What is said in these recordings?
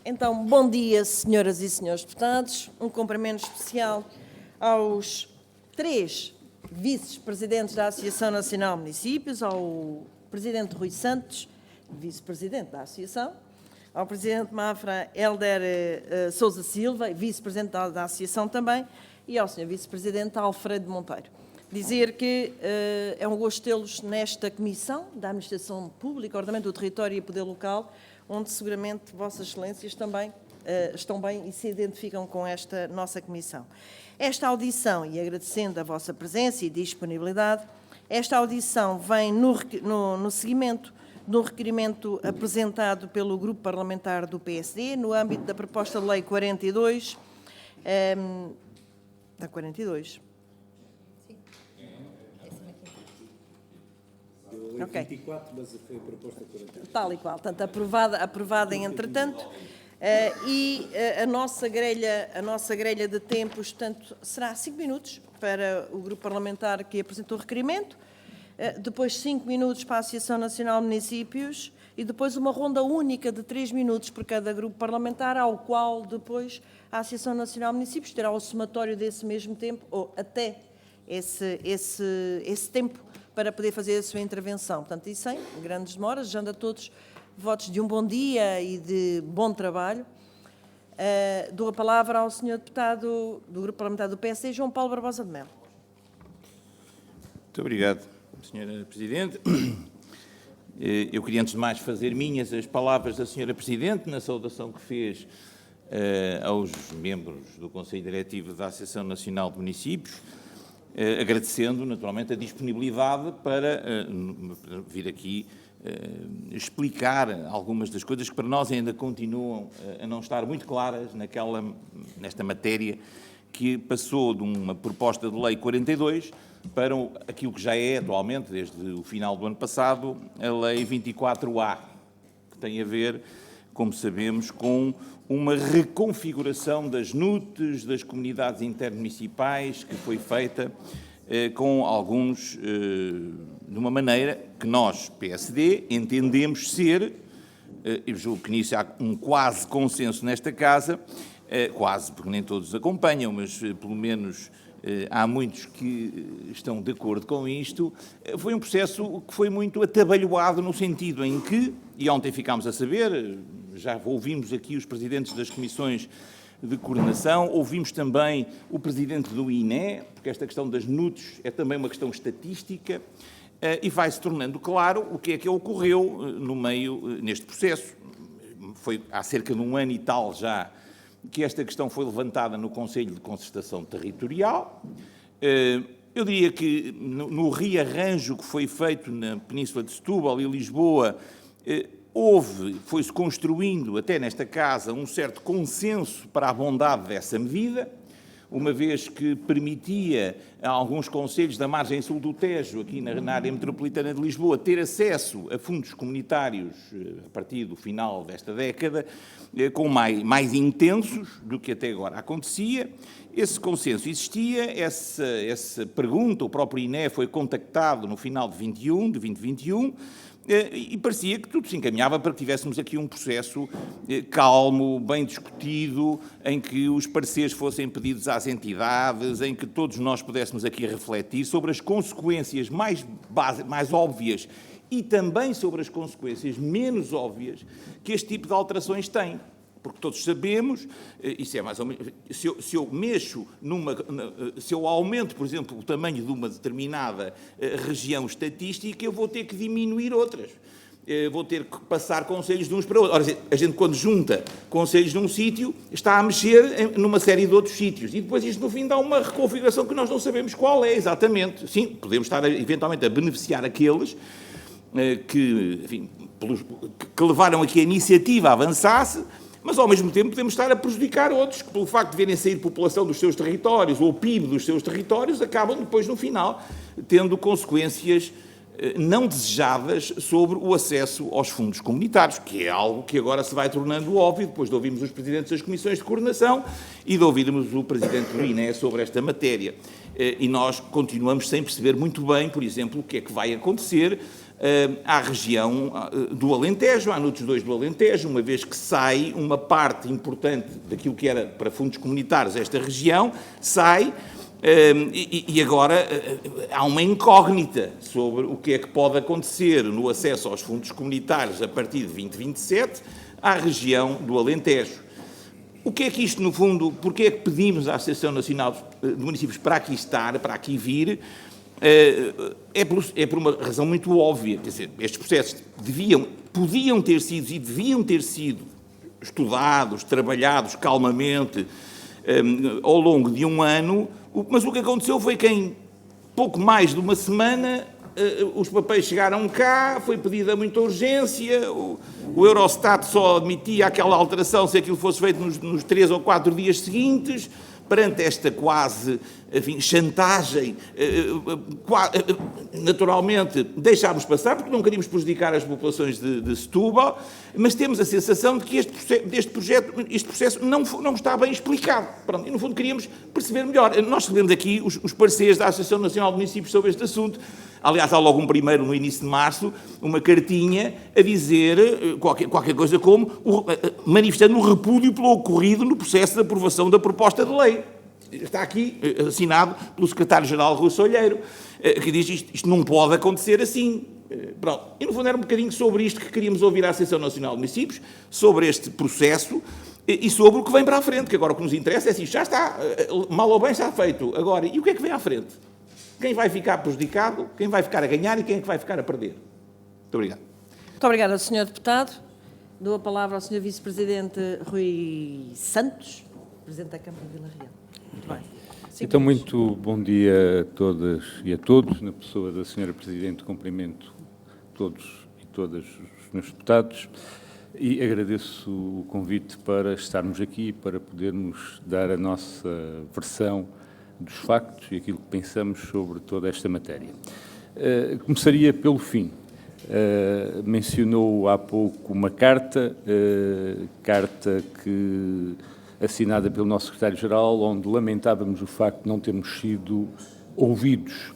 Então, bom dia, senhoras e senhores deputados. Um cumprimento especial aos 3 vice-presidentes da Associação Nacional de Municípios, ao presidente Rui Santos, vice-presidente da Associação, ao presidente Mafra Helder Sousa Silva, vice-presidente da Associação também, e ao senhor vice-presidente Alfredo Monteiro. Dizer que é um gosto tê-los nesta Comissão da Administração Pública, Ordenamento do Território e Poder Local, onde seguramente Vossas Excelências também estão bem e se identificam com esta nossa Comissão. Esta audição, e agradecendo a vossa presença e disponibilidade, esta audição vem no seguimento de um requerimento apresentado pelo Grupo Parlamentar do PSD, no âmbito da proposta de Lei 42, da 42. Ok. 24, mas foi a proposta 40. Tal e qual, portanto, aprovada entretanto, e a nossa grelha de tempos, portanto, será 5 minutos para o grupo parlamentar que apresentou o requerimento, depois 5 minutos para a Associação Nacional de Municípios e depois uma ronda única de 3 minutos por cada grupo parlamentar, ao qual depois a Associação Nacional de Municípios terá o somatório desse mesmo tempo, ou até esse tempo, para poder fazer a sua intervenção. Portanto, e sem grandes demoras, desejando a todos votos de um bom dia e de bom trabalho. Dou a palavra ao senhor deputado do Grupo Parlamentar do PSD, João Paulo Barbosa de Melo. Muito obrigado, Sra. Presidente. Eu queria, antes de mais, fazer minhas as palavras da Sra. Presidente, na saudação que fez aos membros do Conselho Diretivo da Associação Nacional de Municípios, agradecendo, naturalmente, a disponibilidade para vir aqui explicar algumas das coisas que para nós ainda continuam a não estar muito claras nesta matéria, que passou de uma proposta de Lei 42 para aquilo que já é atualmente, desde o final do ano passado, a Lei 24A, que tem a ver, como sabemos, com uma reconfiguração das NUTs, das comunidades intermunicipais, que foi feita com alguns, de uma maneira que nós, PSD, entendemos ser, eu julgo que nisso há um quase consenso nesta Casa, quase, porque nem todos acompanham, mas pelo menos há muitos que estão de acordo com isto, foi um processo que foi muito atabalhoado no sentido em que, e ontem ficámos a saber, já ouvimos aqui os presidentes das comissões de coordenação, ouvimos também o presidente do INE, porque esta questão das NUTs é também uma questão estatística, e vai-se tornando claro o que é que ocorreu neste processo. Foi há cerca de um ano e tal já que esta questão foi levantada no Conselho de Concertação Territorial. Eu diria que no rearranjo que foi feito na Península de Setúbal e Lisboa, foi-se construindo, até nesta Casa, um certo consenso para a bondade dessa medida, uma vez que permitia a alguns concelhos da margem sul do Tejo, aqui na área metropolitana de Lisboa, ter acesso a fundos comunitários a partir do final desta década, com mais intensos do que até agora acontecia. Esse consenso existia, essa pergunta, o próprio INE foi contactado no final de 2021, e parecia que tudo se encaminhava para que tivéssemos aqui um processo calmo, bem discutido, em que os pareceres fossem pedidos às entidades, em que todos nós pudéssemos aqui refletir sobre as consequências mais óbvias e também sobre as consequências menos óbvias que este tipo de alterações tem. Porque todos sabemos, isso é mais ou menos, se eu mexo se eu aumento, por exemplo, o tamanho de uma determinada região estatística, eu vou ter que diminuir outras. Vou ter que passar concelhos de uns para outros. Ora, a gente, quando junta concelhos num sítio, está a mexer numa série de outros sítios. E depois isto, no fim, dá uma reconfiguração que nós não sabemos qual é exatamente. Sim, podemos estar, eventualmente, a beneficiar aqueles que levaram aqui a iniciativa a avançasse, mas, ao mesmo tempo, podemos estar a prejudicar outros que, pelo facto de verem sair população dos seus territórios ou o PIB dos seus territórios, acabam depois, no final, tendo consequências não desejadas sobre o acesso aos fundos comunitários, que é algo que agora se vai tornando óbvio, depois de ouvirmos os presidentes das comissões de coordenação e de ouvirmos o presidente do INE sobre esta matéria. E nós continuamos sem perceber muito bem, por exemplo, o que é que vai acontecer à região do Alentejo, à NUTS 2 do Alentejo, uma vez que sai uma parte importante daquilo que era para fundos comunitários esta região, sai, e agora há uma incógnita sobre o que é que pode acontecer no acesso aos fundos comunitários a partir de 2027 à região do Alentejo. O que é que isto, no fundo, porque é que pedimos à Associação Nacional de Municípios para aqui estar, para aqui vir? É por uma razão muito óbvia. Quer dizer, estes processos podiam ter sido e deviam ter sido estudados, trabalhados calmamente ao longo de um ano, mas o que aconteceu foi que em pouco mais de uma semana os papéis chegaram cá, foi pedida muita urgência, o Eurostat só admitia aquela alteração se aquilo fosse feito nos 3 ou 4 dias seguintes. Perante esta quase, enfim, chantagem, naturalmente deixámos passar, porque não queríamos prejudicar as populações de Setúbal, mas temos a sensação de que este processo não está bem explicado. Pronto, e, no fundo, queríamos perceber melhor. Nós recebemos aqui os pareceres da Associação Nacional de Municípios sobre este assunto. Aliás, há logo um primeiro, no início de março, uma cartinha a dizer qualquer coisa como manifestando o repúdio pelo ocorrido no processo de aprovação da proposta de lei. Está aqui assinado pelo secretário-geral Rui Solheiro, que diz isto não pode acontecer assim. Pronto. E, no fundo, era um bocadinho sobre isto que queríamos ouvir a Associação Nacional de Municípios, sobre este processo e sobre o que vem para a frente, que agora o que nos interessa é assim, já está, mal ou bem está feito. Agora, e o que é que vem à frente? Quem vai ficar prejudicado, quem vai ficar a ganhar e quem é que vai ficar a perder? Muito obrigado. Muito obrigada, Sr. Deputado. Dou a palavra ao Sr. Vice-Presidente Rui Santos, Presidente da Câmara de Vila Real. Muito bem. Então, muito bom dia a todas e a todos. Na pessoa da Sra. Presidente, cumprimento todos e todas os meus deputados e agradeço o convite para estarmos aqui, para podermos dar a nossa versão dos factos e aquilo que pensamos sobre toda esta matéria. Começaria pelo fim. Mencionou há pouco uma carta que assinada pelo nosso secretário-geral, onde lamentávamos o facto de não termos sido ouvidos.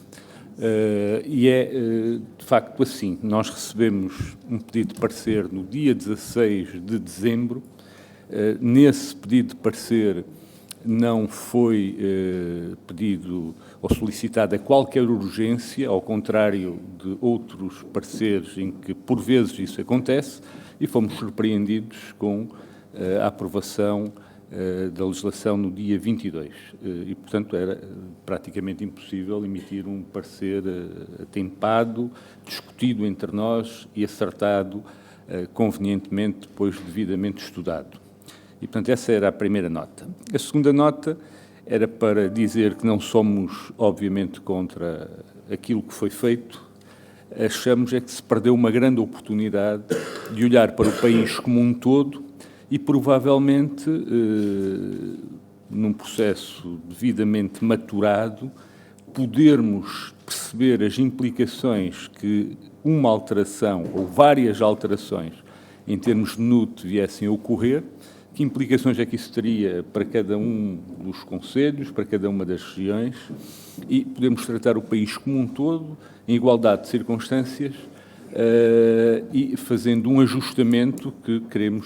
E é, de facto, assim. Nós recebemos um pedido de parecer no dia 16 de dezembro. Nesse pedido de parecer não foi pedido ou solicitada qualquer urgência, ao contrário de outros pareceres em que, por vezes, isso acontece, e fomos surpreendidos com a aprovação da legislação no dia 22. E, portanto, era praticamente impossível emitir um parecer atempado, discutido entre nós e acertado convenientemente, depois devidamente estudado. E, portanto, essa era a primeira nota. A segunda nota era para dizer que não somos, obviamente, contra aquilo que foi feito. Achamos é que se perdeu uma grande oportunidade de olhar para o país como um todo e, provavelmente, num processo devidamente maturado, podermos perceber as implicações que uma alteração ou várias alterações em termos de NUT viessem a ocorrer. Que implicações é que isso teria para cada um dos concelhos, para cada uma das regiões, e podemos tratar o país como um todo, em igualdade de circunstâncias, e fazendo um ajustamento que queremos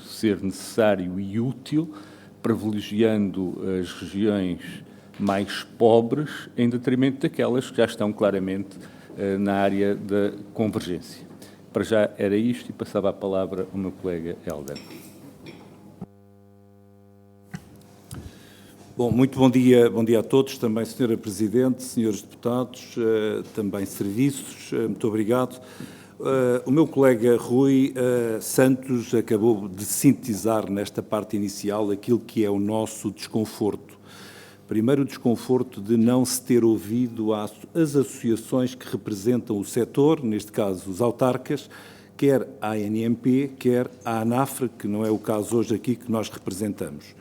ser necessário e útil, privilegiando as regiões mais pobres, em detrimento daquelas que já estão claramente na área da convergência. Para já era isto e passava a palavra ao meu colega Hélder. Bom, muito bom dia a todos, também Sra. Presidente, senhores deputados, também serviços, muito obrigado. O meu colega Rui Santos acabou de sintetizar nesta parte inicial aquilo que é o nosso desconforto. Primeiro, o desconforto de não se ter ouvido as associações que representam o setor, neste caso os autarcas, quer a ANMP, quer a ANAFRE, que não é o caso hoje aqui que nós representamos.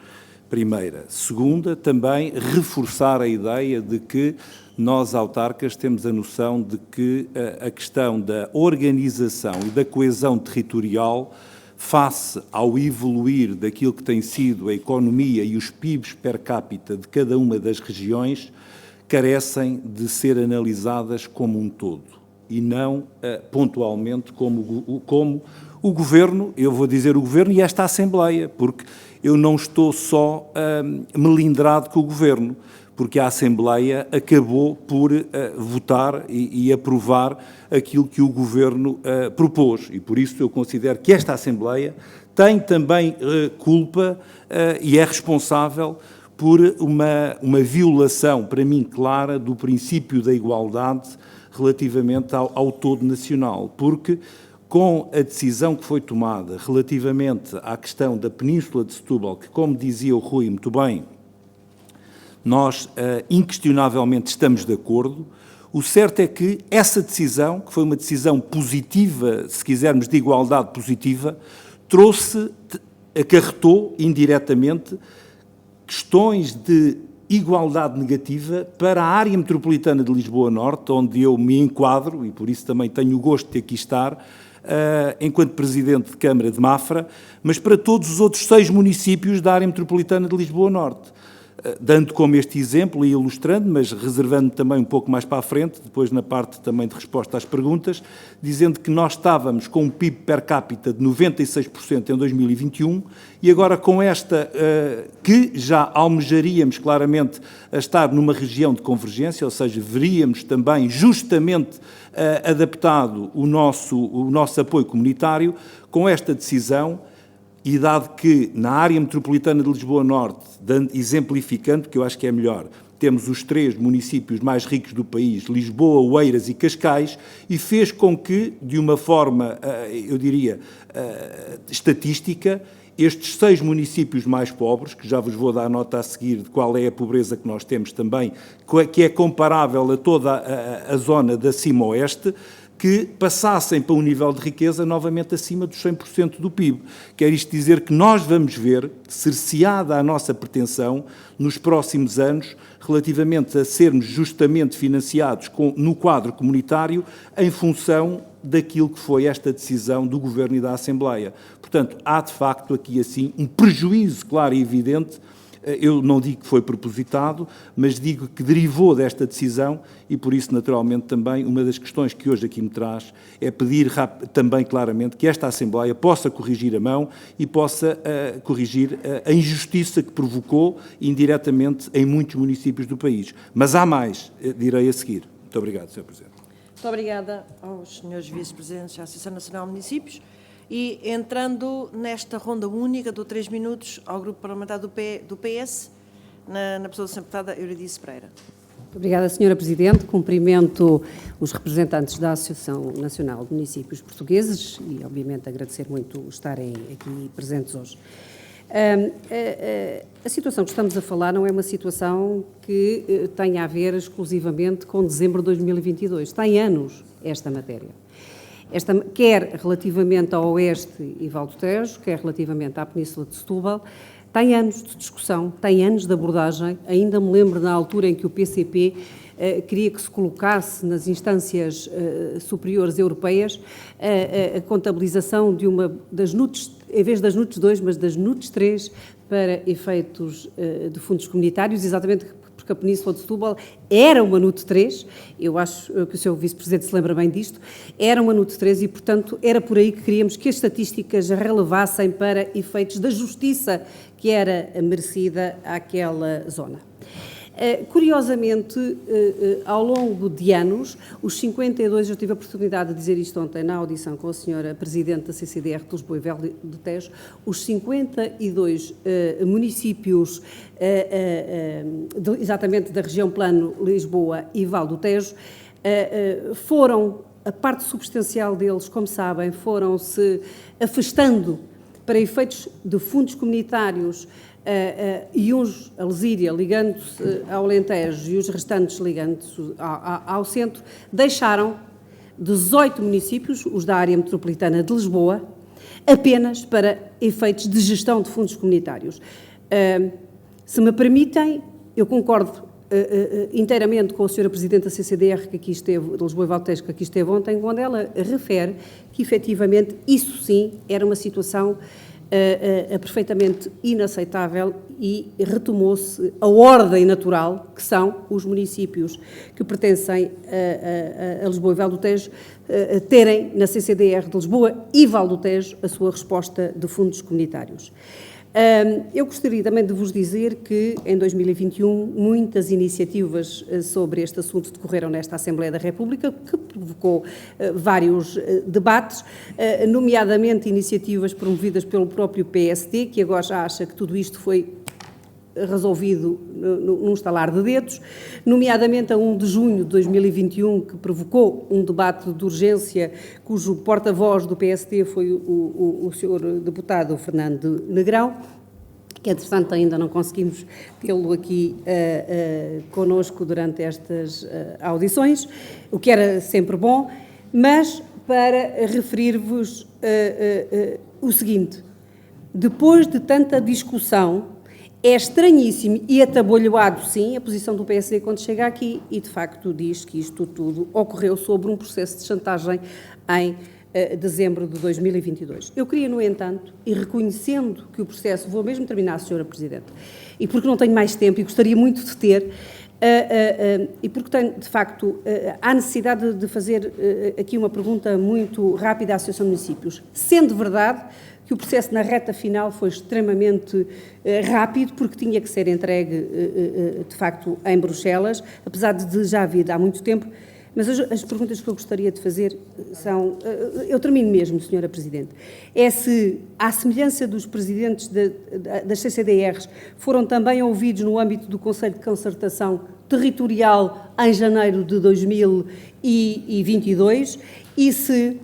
Primeira. Segunda, também reforçar a ideia de que nós, autarcas, temos a noção de que a questão da organização e da coesão territorial, face ao evoluir daquilo que tem sido a economia e os PIBs per capita de cada uma das regiões, carecem de ser analisadas como um todo. e não pontualmente como o Governo, eu vou dizer o Governo e esta Assembleia, porque eu não estou só melindrado com o Governo, porque a Assembleia acabou por votar e aprovar aquilo que o Governo propôs. E por isso eu considero que esta Assembleia tem também culpa e é responsável por uma violação, para mim, clara do princípio da igualdade relativamente ao todo nacional, porque com a decisão que foi tomada relativamente à questão da Península de Setúbal, que, como dizia o Rui muito bem, nós inquestionavelmente estamos de acordo, o certo é que essa decisão, que foi uma decisão positiva, se quisermos de igualdade positiva, acarretou indiretamente questões de igualdade negativa para a área metropolitana de Lisboa Norte, onde eu me enquadro, e por isso também tenho o gosto de aqui estar, enquanto Presidente de Câmara de Mafra, mas para todos os outros 6 municípios da área metropolitana de Lisboa Norte. Dando como este exemplo e ilustrando, mas reservando também um pouco mais para a frente, depois na parte também de resposta às perguntas, dizendo que nós estávamos com um PIB per capita de 96% em 2021 e agora com esta, que já almejaríamos claramente a estar numa região de convergência, ou seja, veríamos também justamente adaptado o nosso apoio comunitário, com esta decisão. E dado que na área metropolitana de Lisboa Norte, exemplificando, que eu acho que é melhor, temos os 3 municípios mais ricos do país, Lisboa, Oeiras e Cascais, e fez com que, de uma forma, eu diria, estatística, estes 6 municípios mais pobres, que já vos vou dar nota a seguir de qual é a pobreza que nós temos também, que é comparável a toda a zona da Cima-Oeste, que passassem para um nível de riqueza novamente acima dos 100% do PIB. Quer isto dizer que nós vamos ver, cerceada a nossa pretensão, nos próximos anos, relativamente a sermos justamente financiados no quadro comunitário, em função daquilo que foi esta decisão do Governo e da Assembleia. Portanto, há de facto aqui assim um prejuízo claro e evidente. Eu não digo que foi propositado, mas digo que derivou desta decisão e, por isso, naturalmente, também uma das questões que hoje aqui me traz é pedir também claramente que esta Assembleia possa corrigir a mão e possa corrigir a injustiça que provocou indiretamente em muitos municípios do país. Mas há mais, direi a seguir. Muito obrigado, Sr. Presidente. Muito obrigada aos senhores vice-presidentes da Associação Nacional de Municípios. E entrando nesta ronda única de 3 minutos ao Grupo Parlamentar do PS, na pessoa da Sra. Deputada Euridice Pereira. Obrigada, Sra. Presidente. Cumprimento os representantes da Associação Nacional de Municípios Portugueses e, obviamente, agradecer muito estarem aqui presentes hoje. A situação que estamos a falar não é uma situação que tenha a ver exclusivamente com dezembro de 2022. Tem anos esta matéria. Quer relativamente ao Oeste e Val do Tejo, quer relativamente à Península de Setúbal, tem anos de discussão, tem anos de abordagem. Ainda me lembro na altura em que o PCP queria que se colocasse nas instâncias superiores europeias a contabilização de das NUTS, em vez das NUTS 2, mas das NUTS 3, para efeitos de fundos comunitários, exatamente porque a Península de Setúbal era uma NUT 3, eu acho que o Sr. Vice-Presidente se lembra bem disto, era uma NUT 3 e, portanto, era por aí que queríamos que as estatísticas relevassem para efeitos da justiça que era merecida àquela zona. Curiosamente, ao longo de anos, os 52, eu tive a oportunidade de dizer isto ontem na audição com a Sra. Presidente da CCDR de Lisboa e Val do Tejo, os 52 municípios, exatamente da região Plano, Lisboa e Val do Tejo, foram, a parte substancial deles, como sabem, foram-se afastando para efeitos de fundos comunitários e uns, a Lesíria, ligando-se ao Alentejo e os restantes ligando-se ao centro, deixaram 18 municípios, os da área metropolitana de Lisboa, apenas para efeitos de gestão de fundos comunitários. Se me permitem, eu concordo inteiramente com a Sra. Presidente da CCDR, que aqui esteve, de Lisboa e Val do Tejo, que aqui esteve ontem, quando ela refere que, efetivamente, isso sim era uma situação perfeitamente inaceitável e retomou-se a ordem natural, que são os municípios que pertencem a Lisboa e Val do Tejo, terem na CCDR de Lisboa e Val do Tejo a sua resposta de fundos comunitários. Eu gostaria também de vos dizer que, em 2021, muitas iniciativas sobre este assunto decorreram nesta Assembleia da República, que provocou vários debates, nomeadamente iniciativas promovidas pelo próprio PSD, que agora já acha que tudo isto foi resolvido num estalar de dedos, nomeadamente a 1 de junho de 2021, que provocou um debate de urgência, cujo porta-voz do PSD foi o senhor deputado Fernando Negrão, que, entretanto, ainda não conseguimos tê-lo aqui connosco durante estas audições, o que era sempre bom, mas para referir-vos o seguinte: depois de tanta discussão, é estranhíssimo e atabalhoado, sim, a posição do PSD quando chega aqui e, de facto, diz que isto tudo ocorreu sobre um processo de chantagem em dezembro de 2022. Eu queria, no entanto, e reconhecendo que o processo, vou mesmo terminar, Sra. Presidente, e porque não tenho mais tempo e gostaria muito de ter, e porque tenho, de facto, há necessidade de fazer aqui uma pergunta muito rápida à Associação de Municípios, sendo verdade que o processo na reta final foi extremamente rápido, porque tinha que ser entregue, de facto, em Bruxelas, apesar de já haver há muito tempo, mas as perguntas que eu gostaria de fazer são... Eu termino mesmo, Sra. Presidente. É se, à semelhança dos presidentes das CCDRs, foram também ouvidos no âmbito do Conselho de Concertação Territorial em janeiro de 2022 e se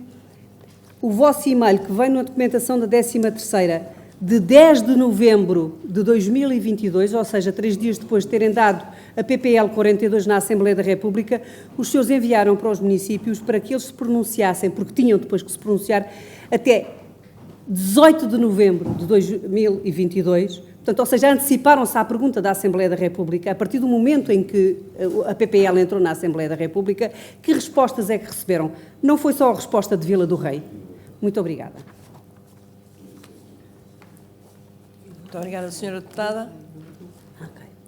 o vosso e-mail, que vem na documentação da 13ª, de 10 de novembro de 2022, ou seja, 3 dias depois de terem dado a PPL 42 na Assembleia da República, os senhores enviaram para os municípios para que eles se pronunciassem, porque tinham depois que se pronunciar, até 18 de novembro de 2022, portanto, ou seja, anteciparam-se à pergunta da Assembleia da República, a partir do momento em que a PPL entrou na Assembleia da República, que respostas é que receberam? Não foi só a resposta de Vila do Rei. Muito obrigada. Muito obrigada, Sra. Deputada.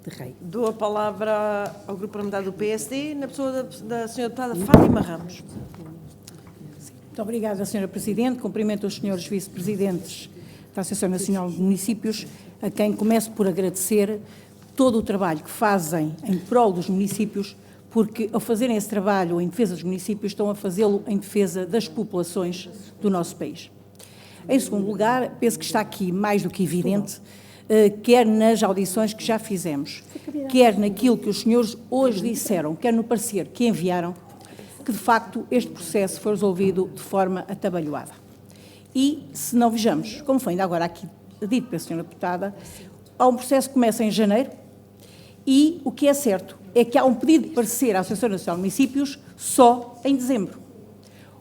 De Rei. Dou a palavra ao Grupo Parlamentar do PSD, na pessoa da Sra. Deputada Fátima Ramos. Muito obrigada, Sra. Presidente. Cumprimento os senhores vice-presidentes da Associação Nacional de Municípios, a quem começo por agradecer todo o trabalho que fazem em prol dos municípios, porque, ao fazerem esse trabalho em defesa dos municípios, estão a fazê-lo em defesa das populações do nosso país. Em segundo lugar, penso que está aqui mais do que evidente, quer nas audições que já fizemos, quer naquilo que os senhores hoje disseram, quer no parecer que enviaram, que, de facto, este processo foi resolvido de forma atabalhoada. E, se não vejamos, como foi ainda agora aqui dito pela Sra. Deputada, há um processo que começa em janeiro e o que é certo é que há um pedido de parecer à Associação Nacional de Municípios só em dezembro.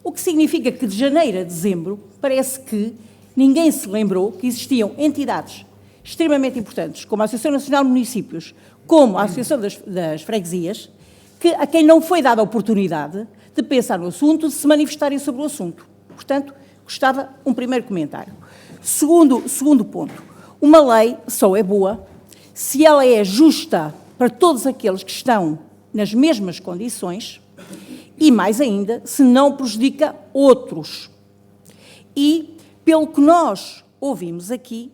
O que significa que de janeiro a dezembro parece que ninguém se lembrou que existiam entidades extremamente importantes, como a Associação Nacional de Municípios, como a Associação das Freguesias, a quem não foi dada a oportunidade de pensar no assunto, de se manifestarem sobre o assunto. Portanto, gostava um primeiro comentário. Segundo ponto, uma lei só é boa se ela é justa para todos aqueles que estão nas mesmas condições e, mais ainda, se não prejudica outros. E, pelo que nós ouvimos aqui,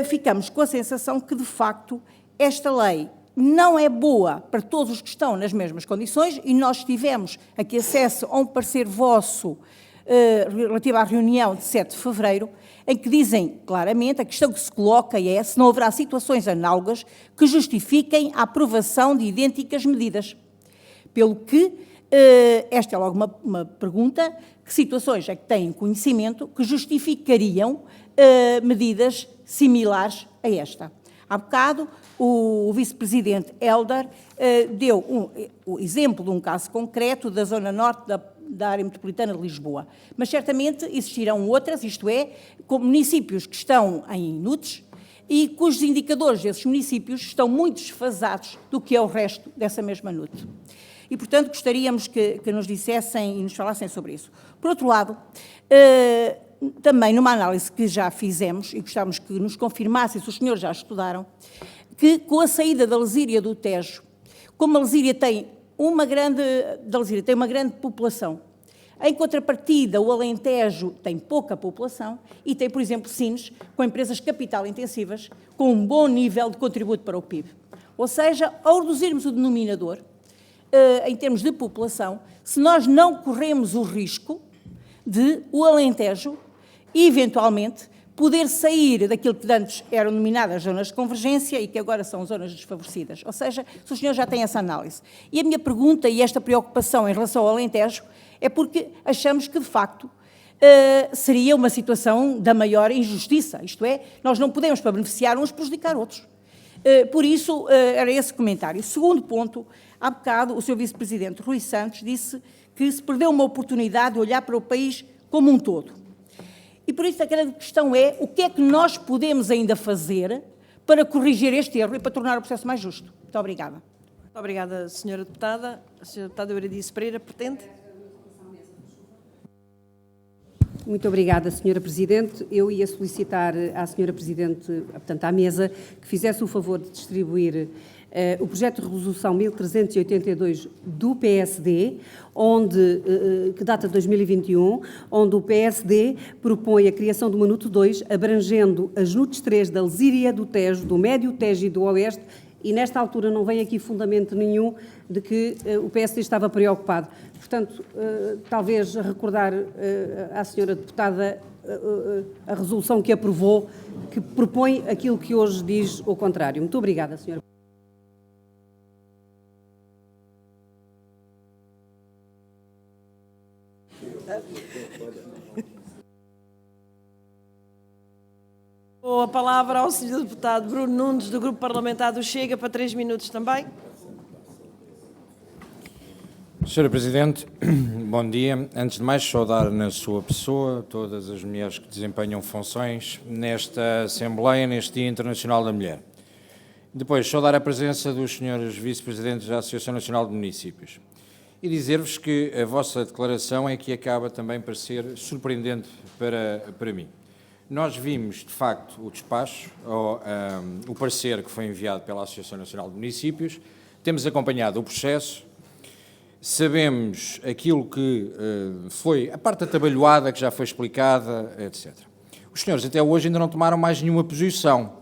ficamos com a sensação que, de facto, esta lei não é boa para todos os que estão nas mesmas condições e nós tivemos aqui acesso a um parecer vosso relativo à reunião de 7 de fevereiro, em que dizem claramente, a questão que se coloca é se não haverá situações análogas que justifiquem a aprovação de idênticas medidas. Pelo que, esta é logo uma pergunta, que situações é que têm conhecimento que justificariam medidas similares a esta? Há bocado, o vice-presidente Helder deu o exemplo de um caso concreto da zona norte da área metropolitana de Lisboa, mas certamente existirão outras, isto é, com municípios que estão em NUTS e cujos indicadores desses municípios estão muito desfasados do que é o resto dessa mesma NUT. E, portanto, gostaríamos que nos dissessem e nos falassem sobre isso. Por outro lado, também numa análise que já fizemos, e gostávamos que nos confirmassem, se os senhores já estudaram, que com a saída da Lesíria do Tejo, como a Lesíria tem uma grande população, em contrapartida o Alentejo tem pouca população e tem, por exemplo, Sines, com empresas capital intensivas, com um bom nível de contributo para o PIB. Ou seja, ao reduzirmos o denominador, em termos de população, se nós não corremos o risco de o Alentejo, eventualmente, poder sair daquilo que antes eram denominadas zonas de convergência e que agora são zonas desfavorecidas. Ou seja, se o senhor já tem essa análise. E a minha pergunta e esta preocupação em relação ao Alentejo é porque achamos que, de facto, seria uma situação da maior injustiça. Isto é, nós não podemos, para beneficiar uns, prejudicar outros. Por isso, era esse comentário. Segundo ponto, há bocado, o Sr. Vice-Presidente Rui Santos disse que se perdeu uma oportunidade de olhar para o país como um todo. E por isso a grande questão é o que é que nós podemos ainda fazer para corrigir este erro e para tornar o processo mais justo. Muito obrigada. Muito obrigada, Sra. Deputada. A Sra. Deputada Euridice Pereira, pretende? Muito obrigada, Sra. Presidente. Eu ia solicitar à Sra. Presidente, portanto, à mesa, que fizesse o favor de distribuir o projeto de resolução 1382 do PSD, que data de 2021, onde o PSD propõe a criação do Manuto 2, abrangendo as NUTs 3 da Lesíria do Tejo, do Médio Tejo e do Oeste, e nesta altura não vem aqui fundamento nenhum de que o PSD estava preocupado. Portanto, talvez recordar à senhora deputada a resolução que aprovou, que propõe aquilo que hoje diz o contrário. Muito obrigada, senhora. Dou a palavra ao Sr. Deputado Bruno Nunes, do Grupo Parlamentar do Chega, para 3 minutos também. Sra. Presidente, bom dia. Antes de mais, saudar na sua pessoa todas as mulheres que desempenham funções nesta Assembleia, neste Dia Internacional da Mulher. Depois, saudar a presença dos senhores vice-presidentes da Associação Nacional de Municípios. E dizer-vos que a vossa declaração é que acaba também por ser surpreendente para mim. Nós vimos, de facto, o despacho, o parecer que foi enviado pela Associação Nacional de Municípios, temos acompanhado o processo, sabemos aquilo que foi a parte atabalhoada que já foi explicada, etc. Os senhores até hoje ainda não tomaram mais nenhuma posição.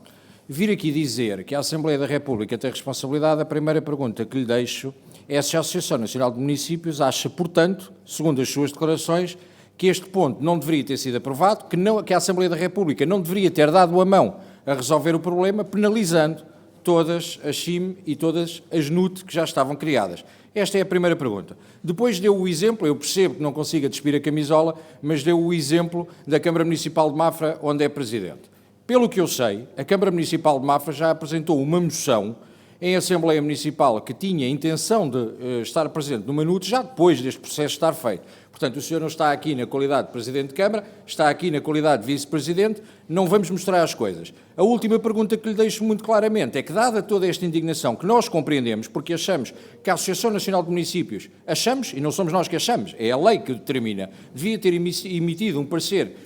Vir aqui dizer que a Assembleia da República tem responsabilidade, a primeira pergunta que lhe deixo é se a Associação Nacional de Municípios acha, portanto, segundo as suas declarações, que este ponto não deveria ter sido aprovado, que a Assembleia da República não deveria ter dado a mão a resolver o problema, penalizando todas as CIM e todas as NUT que já estavam criadas. Esta é a primeira pergunta. Depois deu o exemplo, eu percebo que não consiga despir a camisola, mas deu o exemplo da Câmara Municipal de Mafra, onde é Presidente. Pelo que eu sei, a Câmara Municipal de Mafra já apresentou uma moção em Assembleia Municipal que tinha a intenção de estar presente no Manuto já depois deste processo estar feito. Portanto, o senhor não está aqui na qualidade de Presidente de Câmara, está aqui na qualidade de Vice-Presidente, não vamos mostrar as coisas. A última pergunta que lhe deixo muito claramente é que, dada toda esta indignação que nós compreendemos, porque achamos que a Associação Nacional de Municípios, achamos, e não somos nós que achamos, é a lei que o determina, devia ter emitido um parecer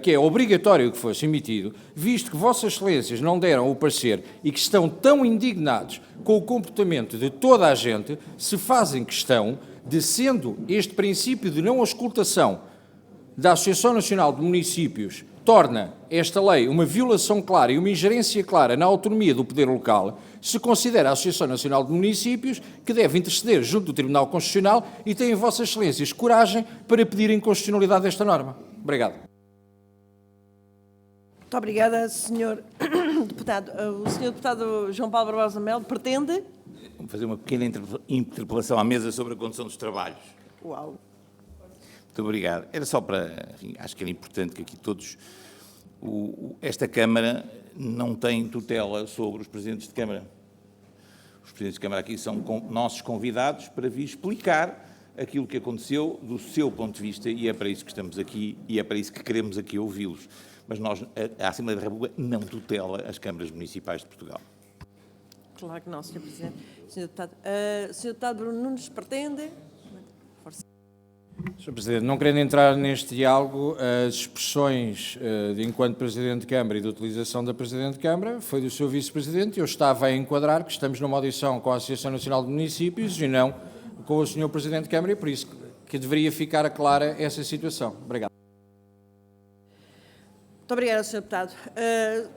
que é obrigatório que fosse emitido, visto que Vossas Excelências não deram o parecer e que estão tão indignados com o comportamento de toda a gente, se fazem questão de, sendo este princípio de não auscultação da Associação Nacional de Municípios, torna esta lei uma violação clara e uma ingerência clara na autonomia do poder local, se considera a Associação Nacional de Municípios que deve interceder junto do Tribunal Constitucional e tem Vossas Excelências coragem para pedir a inconstitucionalidade desta norma. Obrigado. Muito obrigada, Sr. Deputado. O Sr. Deputado João Paulo Barbosa Melo pretende? Vou fazer uma pequena interpelação à mesa sobre a condução dos trabalhos. Uau! Muito obrigado. Era só para, enfim, acho que era importante que aqui todos, esta Câmara não tem tutela sobre os Presidentes de Câmara. Os Presidentes de Câmara aqui são nossos convidados para vir explicar aquilo que aconteceu do seu ponto de vista e é para isso que estamos aqui e é para isso que queremos aqui ouvi-los. Mas a Assembleia da República não tutela as câmaras municipais de Portugal. Claro que não, Sr. Presidente. Sr. Deputado, Sr. Deputado Bruno Nunes pretende? Força. Sr. Presidente, não querendo entrar neste diálogo, as expressões de enquanto Presidente de Câmara e de utilização da Presidente de Câmara foi do seu Vice-Presidente. Eu estava a enquadrar que estamos numa audição com a Associação Nacional de Municípios e não com o Sr. Presidente de Câmara, e por isso que deveria ficar clara essa situação. Obrigado. Muito obrigada, Sr. Deputado.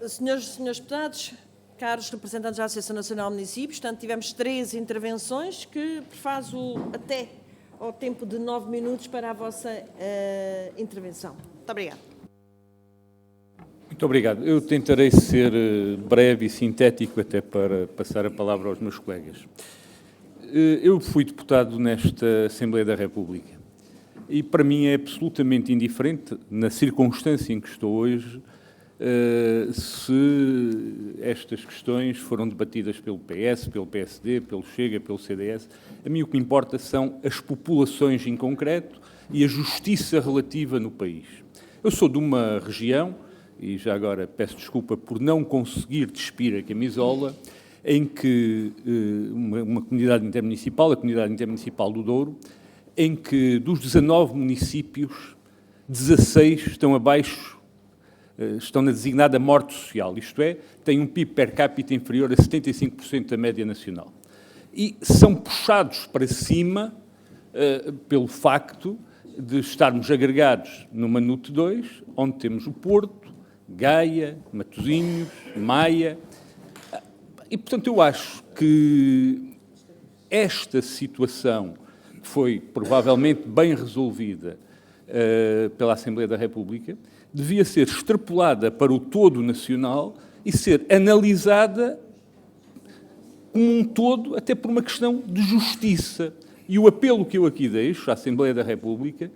Senhores e senhores deputados, caros representantes da Associação Nacional de Municípios, portanto, tivemos 3 intervenções que faz até ao tempo de 9 minutos para a vossa intervenção. Muito obrigada. Muito obrigado. Eu tentarei ser breve e sintético até para passar a palavra aos meus colegas. Eu fui deputado nesta Assembleia da República e para mim é absolutamente indiferente, na circunstância em que estou hoje, se estas questões foram debatidas pelo PS, pelo PSD, pelo Chega, pelo CDS. A mim o que me importa são as populações em concreto e a justiça relativa no país. Eu sou de uma região, e já agora peço desculpa por não conseguir despir a camisola, em que uma comunidade intermunicipal, a comunidade intermunicipal do Douro, em que dos 19 municípios, 16 estão abaixo, estão na designada morte social, isto é, têm um PIB per capita inferior a 75% da média nacional. E são puxados para cima pelo facto de estarmos agregados numa NUT 2, onde temos o Porto, Gaia, Matosinhos, Maia. E, portanto, eu acho que esta situação foi provavelmente bem resolvida pela Assembleia da República, devia ser extrapolada para o todo nacional e ser analisada como um todo, até por uma questão de justiça. E o apelo que eu aqui deixo à Assembleia da República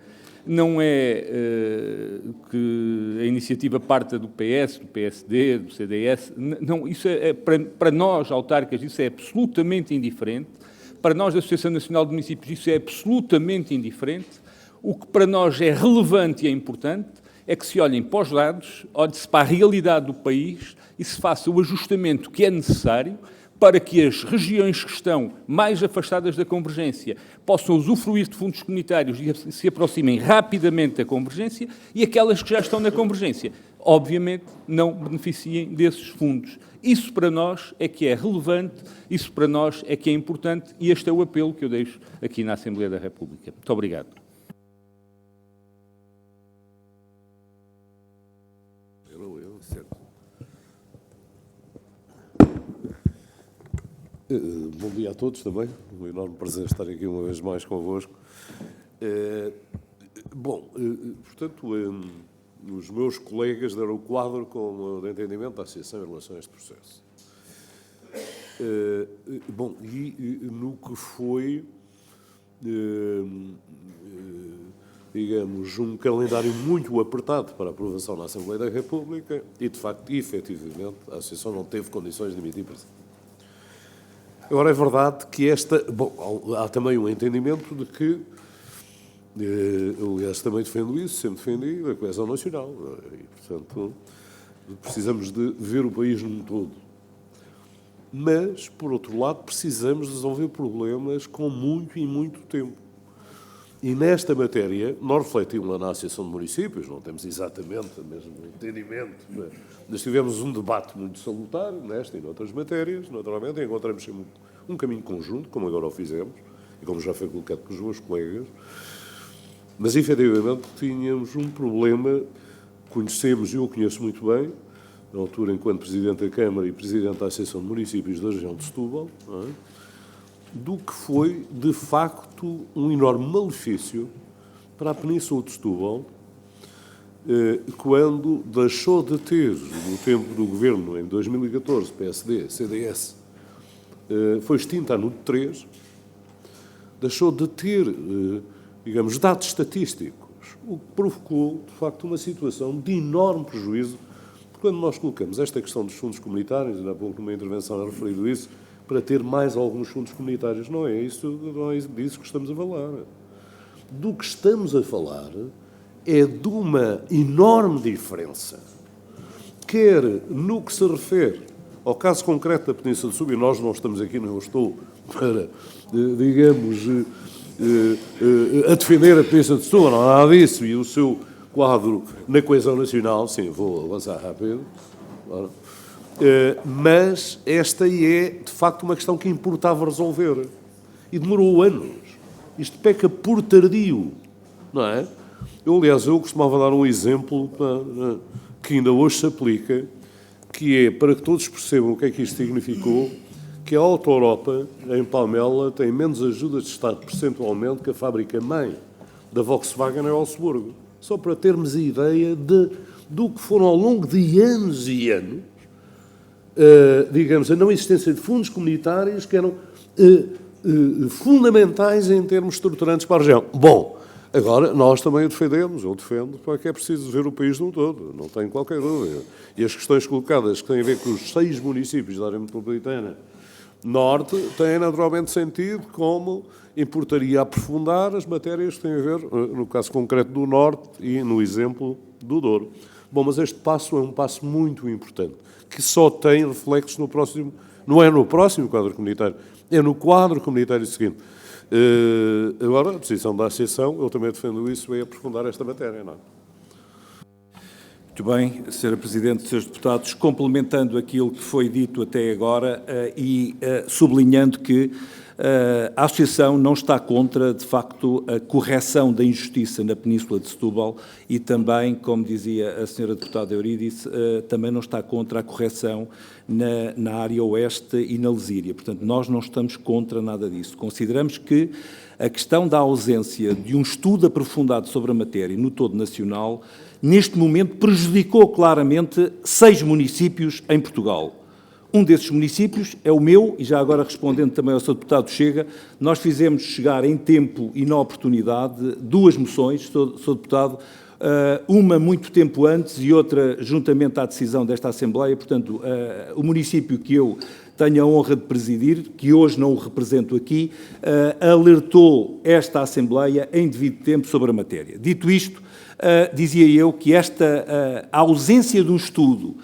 não é que a iniciativa parta do PS, do PSD, do CDS, não, isso para nós, autarcas, isso é absolutamente indiferente, para nós, da Associação Nacional de Municípios, isso é absolutamente indiferente. O que para nós é relevante e é importante é que se olhem para os dados, olhe-se para a realidade do país e se faça o ajustamento que é necessário para que as regiões que estão mais afastadas da convergência possam usufruir de fundos comunitários e se aproximem rapidamente da convergência, e aquelas que já estão na convergência, obviamente, não beneficiem desses fundos. Isso para nós é que é relevante, isso para nós é que é importante, e este é o apelo que eu deixo aqui na Assembleia da República. Muito obrigado. Bom dia a todos também, um enorme prazer estar aqui uma vez mais convosco. Portanto, os meus colegas deram o quadro com o entendimento da Associação em relação a este processo. No que foi, digamos, um calendário muito apertado para a aprovação na Assembleia da República e, de facto, efetivamente, a Associação não teve condições de emitir presidente. Agora, é verdade que há também um entendimento de que, aliás, também defendo isso, sempre defendi, a coesão nacional. E, portanto, precisamos de ver o país num todo. Mas, por outro lado, precisamos resolver problemas com muito e muito tempo. E nesta matéria, nós refletimos lá na Associação de Municípios, não temos exatamente o mesmo entendimento, mas tivemos um debate muito salutar nesta e noutras matérias, naturalmente, e encontramos sempre um caminho conjunto, como agora o fizemos, e como já foi colocado pelos meus colegas, mas efetivamente tínhamos um problema, conhecemos, e eu conheço muito bem, na altura enquanto Presidente da Câmara e Presidente da Associação de Municípios da região de Setúbal, não é? Do que foi, de facto, um enorme malefício para a Península de Setúbal, quando deixou de ter, no tempo do governo, em 2014, PSD, CDS, foi extinta a NUT 3, deixou de ter, digamos, dados estatísticos, o que provocou, de facto, uma situação de enorme prejuízo, porque quando nós colocamos esta questão dos fundos comunitários, ainda há pouco numa intervenção é referido isso, para ter mais alguns fundos comunitários. Não é disso que estamos a falar. Do que estamos a falar é de uma enorme diferença, quer no que se refere ao caso concreto da Península de Setúbal, e nós não estamos aqui, não estou para, digamos, a defender a Peninsula de Setúbal, não há nada disso, e o seu quadro na coesão nacional, sim, vou avançar rápido, claro. Mas esta é, de facto, uma questão que importava resolver, e demorou anos. Isto peca por tardio, não é? Aliás, eu costumava dar um exemplo que ainda hoje se aplica, que é, para que todos percebam o que é que isto significou, que a Auto Europa, em Palmela, tem menos ajudas de Estado percentualmente que a fábrica-mãe da Volkswagen em Augsburgo. Só para termos a ideia do que foram ao longo de anos e anos, digamos, a não existência de fundos comunitários que eram fundamentais em termos estruturantes para a região. Bom, agora nós também o defendemos, eu defendo, porque é preciso ver o país num todo, não tenho qualquer dúvida. E as questões colocadas que têm a ver com os 6 municípios da área metropolitana norte têm naturalmente sentido, como importaria aprofundar as matérias que têm a ver, no caso concreto do norte e no exemplo do Douro. Bom, mas este passo é um passo muito importante, que só tem reflexos no próximo, não é no próximo quadro comunitário, é no quadro comunitário seguinte. Agora, a posição da Associação, eu também defendo isso, é aprofundar esta matéria, não é? Muito bem, Sra. Presidente, Srs. Deputados, complementando aquilo que foi dito até agora e sublinhando que a Associação não está contra, de facto, a correção da injustiça na Península de Setúbal e também, como dizia a Sra. Deputada Eurídice, também não está contra a correção na área oeste e na Lesíria. Portanto, nós não estamos contra nada disso. Consideramos que a questão da ausência de um estudo aprofundado sobre a matéria no todo nacional, neste momento, prejudicou claramente 6 municípios em Portugal. Um desses municípios é o meu, e já agora respondendo também ao Sr. Deputado Chega, nós fizemos chegar em tempo e na oportunidade 2 moções, Sr. Deputado, uma muito tempo antes e outra juntamente à decisão desta Assembleia. Portanto, o município que eu tenho a honra de presidir, que hoje não o represento aqui, alertou esta Assembleia em devido tempo sobre a matéria. Dito isto, dizia eu que esta ausência de um estudo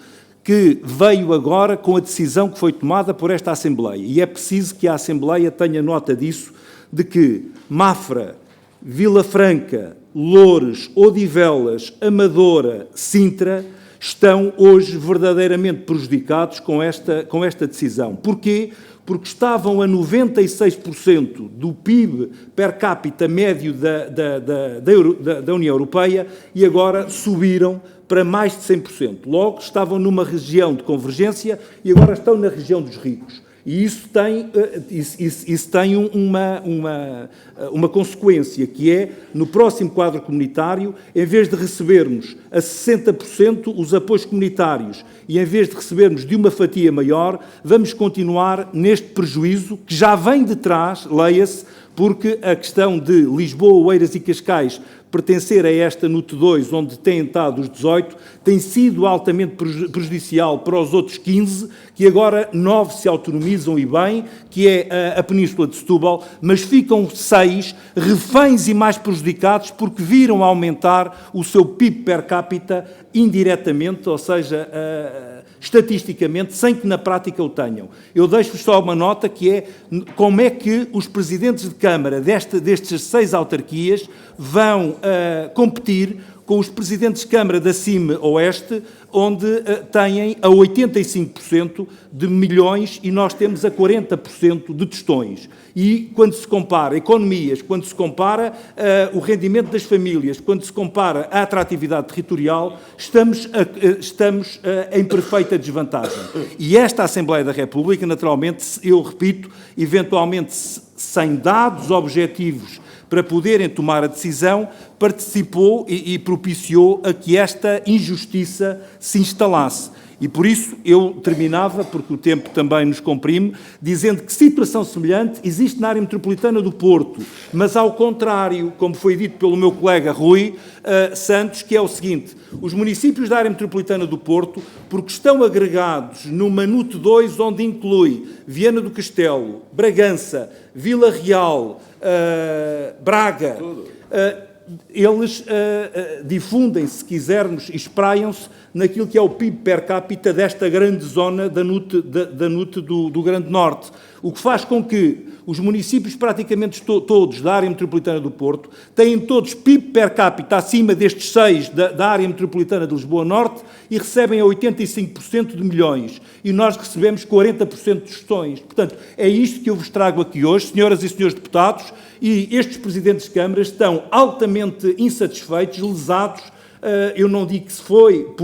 que veio agora com a decisão que foi tomada por esta Assembleia, e é preciso que a Assembleia tenha nota disso, de que Mafra, Vila Franca, Loures, Odivelas, Amadora, Sintra, estão hoje verdadeiramente prejudicados com esta decisão. Porquê? Porque estavam a 96% do PIB per capita médio da União Europeia e agora subiram para mais de 100%. Logo, estavam numa região de convergência e agora estão na região dos ricos. E isso tem uma consequência, que é, no próximo quadro comunitário, em vez de recebermos a 60% os apoios comunitários e em vez de recebermos de uma fatia maior, vamos continuar neste prejuízo que já vem de trás, leia-se, porque a questão de Lisboa, Oeiras e Cascais pertencer a esta NUT 2, onde têm estado os 18, tem sido altamente prejudicial para os outros 15, que agora 9 se autonomizam e bem, que é a Península de Setúbal, mas ficam 6 reféns e mais prejudicados porque viram aumentar o seu PIB per capita indiretamente, ou seja, estatisticamente, sem que na prática o tenham. Eu deixo-vos só uma nota que é como é que os presidentes de Câmara destas 6 autarquias vão competir com os presidentes de Câmara da CIME Oeste, onde têm a 85% de milhões e nós temos a 40% de tostões. E quando se compara economias, quando se compara o rendimento das famílias, quando se compara a atratividade territorial, estamos em perfeita desvantagem. E esta Assembleia da República, naturalmente, eu repito, eventualmente sem dados objetivos para poderem tomar a decisão, participou e propiciou a que esta injustiça se instalasse. E por isso eu terminava, porque o tempo também nos comprime, dizendo que situação semelhante existe na área metropolitana do Porto, mas ao contrário, como foi dito pelo meu colega Rui Santos, que é o seguinte: os municípios da área metropolitana do Porto, porque estão agregados numa NUT 2, onde inclui Viana do Castelo, Bragança, Vila Real, Braga, eles difundem, se quisermos, e espraiam-se naquilo que é o PIB per capita desta grande zona da NUT do Grande Norte, o que faz com que os municípios praticamente todos da área metropolitana do Porto têm todos PIB per capita acima destes 6 da área metropolitana de Lisboa Norte e recebem a 85% de milhões. E nós recebemos 40% de gestões. Portanto, é isto que eu vos trago aqui hoje, senhoras e senhores deputados, e estes presidentes de câmaras estão altamente insatisfeitos, lesados. Eu não digo que se foi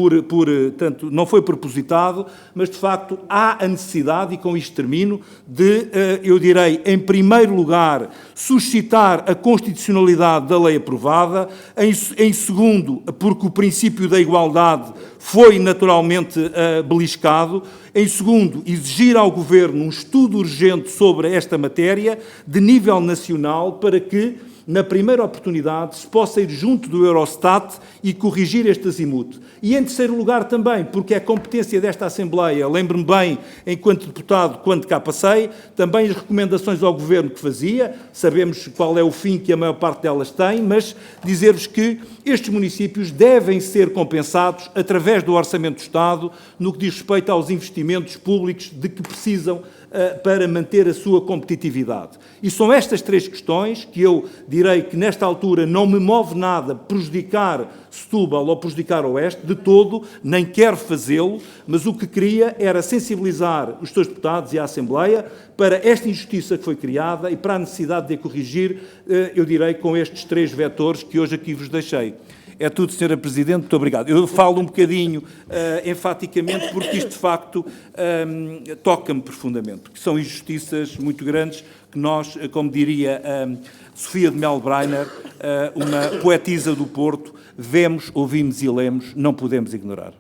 tanto, não foi propositado, mas de facto há a necessidade, e com isto termino, de, eu direi, em primeiro lugar, suscitar a constitucionalidade da lei aprovada, em segundo, porque o princípio da igualdade foi naturalmente beliscado, em segundo, exigir ao Governo um estudo urgente sobre esta matéria, de nível nacional, para que, na primeira oportunidade, se possa ir junto do Eurostat e corrigir este azimuth. E, em terceiro lugar, também, porque é competência desta Assembleia, lembro-me bem, enquanto deputado, quando cá passei, também as recomendações ao Governo que fazia, sabemos qual é o fim que a maior parte delas tem, mas dizer-vos que estes municípios devem ser compensados através do Orçamento do Estado, no que diz respeito aos investimentos públicos de que precisam para manter a sua competitividade. E são estas 3 questões que eu direi que, nesta altura, não me move nada prejudicar Setúbal ou prejudicar Oeste, de todo, nem quero fazê-lo, mas o que queria era sensibilizar os seus deputados e a Assembleia para esta injustiça que foi criada e para a necessidade de a corrigir, eu direi, com estes 3 vetores que hoje aqui vos deixei. É tudo, Sra. Presidente, muito obrigado. Eu falo um bocadinho enfaticamente porque isto, de facto, toca-me profundamente, porque são injustiças muito grandes que nós, como diria Sofia de Melbreiner, uma poetisa do Porto, vemos, ouvimos e lemos, não podemos ignorar.